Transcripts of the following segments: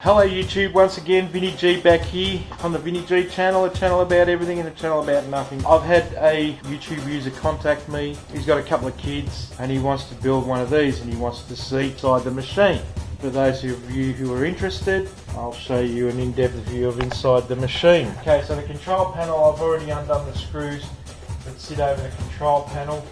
Hello YouTube, once again vinygee back here on the vinygee channel, a channel about everything and a channel about nothing. I've had a YouTube user contact me. He's got a couple of kids and he wants to build one of these and he wants to see inside the machine. For those of you who are interested, I'll show you an in-depth view of inside the machine. Okay, so the control panel, I've already undone the screws that sit over the control panel.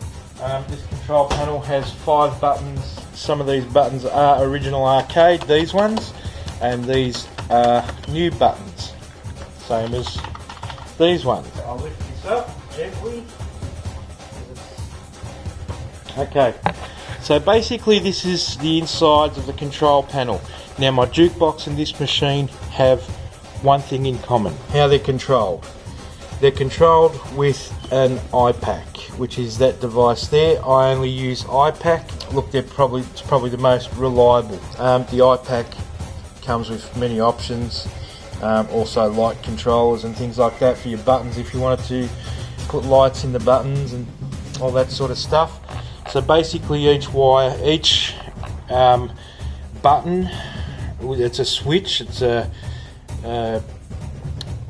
This control panel has 5 buttons. Some of these buttons are original arcade, these ones. And these are new buttons, same as these ones. I'll lift this up gently. Okay, so basically this is the insides of the control panel. Now my jukebox and this machine have one thing in common: how they're controlled. They're controlled with an iPack, which is that device there. I only use iPack. Look, it's probably the most reliable. The iPack comes with many options, also light controllers and things like that for your buttons if you wanted to put lights in the buttons and all that sort of stuff. So basically each button, it's a switch, it's a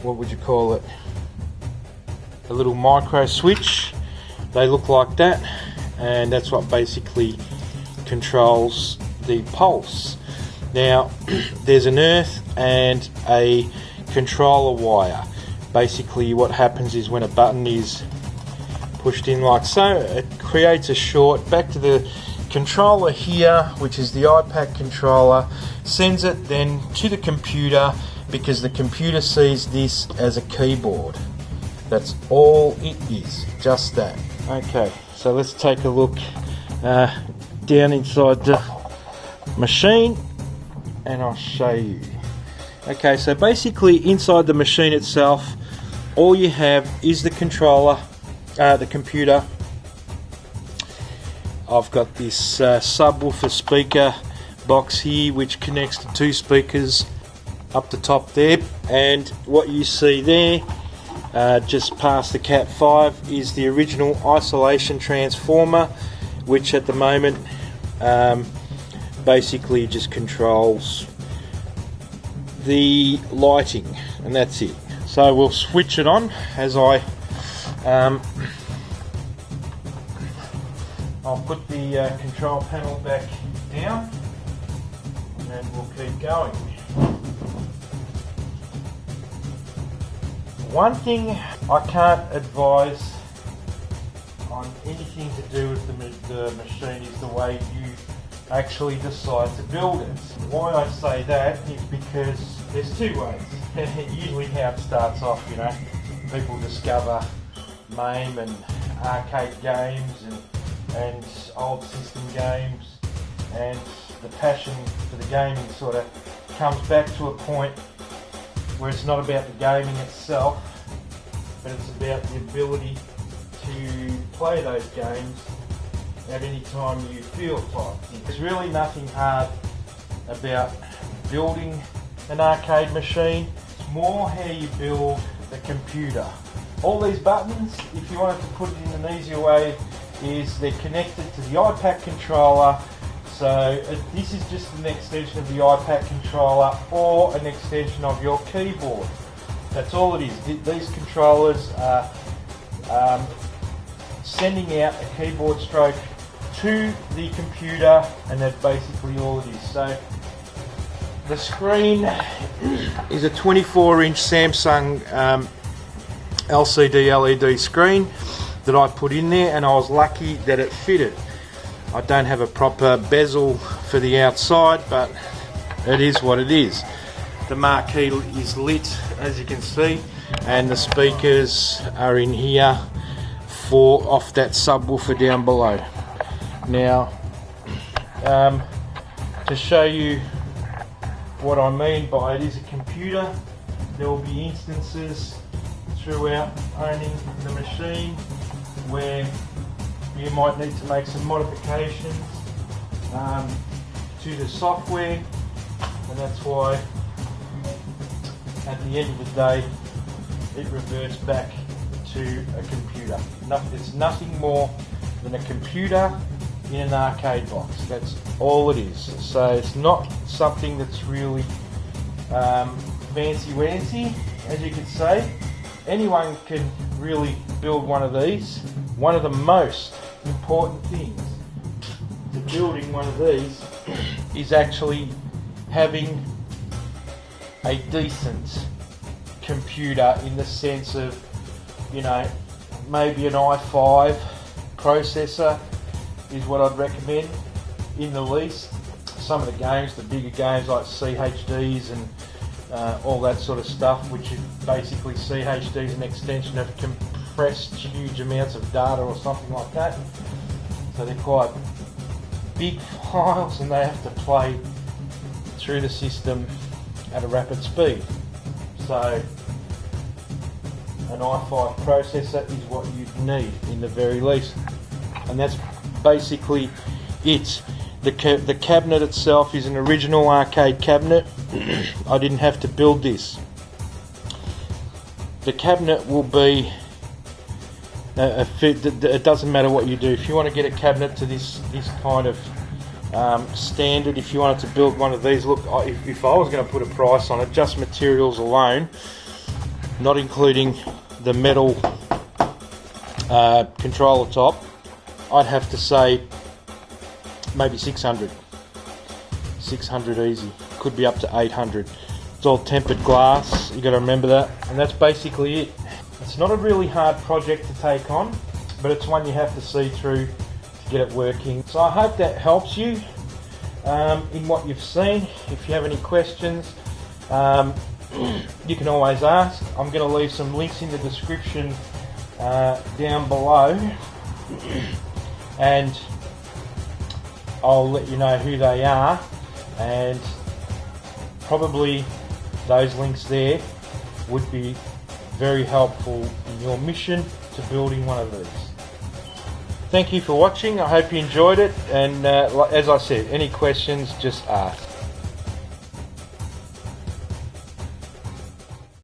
what would you call it, a little micro switch. They look like that, and that's what basically controls the pulse. Now, there's an earth and a controller wire. Basically what happens is when a button is pushed in like so, it creates a short back to the controller here, which is the iPack controller, sends it then to the computer because the computer sees this as a keyboard. That's all it is, just that. Okay, so let's take a look down inside the machine and I'll show you. Okay, so basically inside the machine itself, all you have is the controller, the computer. I've got this subwoofer speaker box here which connects to 2 speakers up the top there, and what you see there just past the Cat 5 is the original isolation transformer, which at the moment basically just controls the lighting, and that's it. So we'll switch it on as I'll put the control panel back down and we'll keep going. One thing I can't advise on anything to do with the machine is the way you actually decide to build it. Why I say that is because there's 2 ways. Usually how it starts off, you know, people discover MAME and arcade games and old system games, and the passion for the gaming sort of comes back to a point where it's not about the gaming itself, but it's about the ability to play those games at any time you feel type thing. There's really nothing hard about building an arcade machine. It's more how you build the computer. All these buttons, if you wanted to put it in an easier way, is they're connected to the iPack controller. So this is just an extension of the iPack controller or an extension of your keyboard. That's all it is. These controllers are sending out a keyboard stroke to the computer, and that's basically all it is. So the screen is a 24-inch Samsung LCD LED screen that I put in there, and I was lucky that it fitted. I don't have a proper bezel for the outside, but it is what it is. The marquee is lit, as you can see, and the speakers are in here off that subwoofer down below. Now, to show you what I mean by it is a computer, there will be instances throughout owning the machine where you might need to make some modifications to the software, and that's why at the end of the day it reverts back to a computer. It's nothing more than a computer in an arcade box. That's all it is. So it's not something that's really fancy-wancy, as you could say. Anyone can really build one of these. One of the most important things to building one of these is actually having a decent computer, in the sense of, you know, maybe an i5 processor is what I'd recommend in the least. Some of the games, the bigger games like CHDs and all that sort of stuff, which is basically CHD is an extension of compressed huge amounts of data or something like that. So they're quite big files and they have to play through the system at a rapid speed. So an i5 processor is what you'd need in the very least, and that's basically it. The cabinet itself is an original arcade cabinet. I didn't have to build this. The cabinet will be it doesn't matter what you do. If you want to get a cabinet to this kind of standard, if you wanted to build one of these, look, if I was going to put a price on it, just materials alone, not including the metal controller top, I'd have to say maybe 600 easy. Could be up to 800. It's all tempered glass, you got to remember that, and that's basically it. It's not a really hard project to take on, but it's one you have to see through to get it working. So I hope that helps you in what you've seen. If you have any questions, you can always ask. I'm going to leave some links in the description down below, and I'll let you know who they are, and probably those links there would be very helpful in your mission to building one of these. Thank you for watching. I hope you enjoyed it, and as I said, any questions, just ask.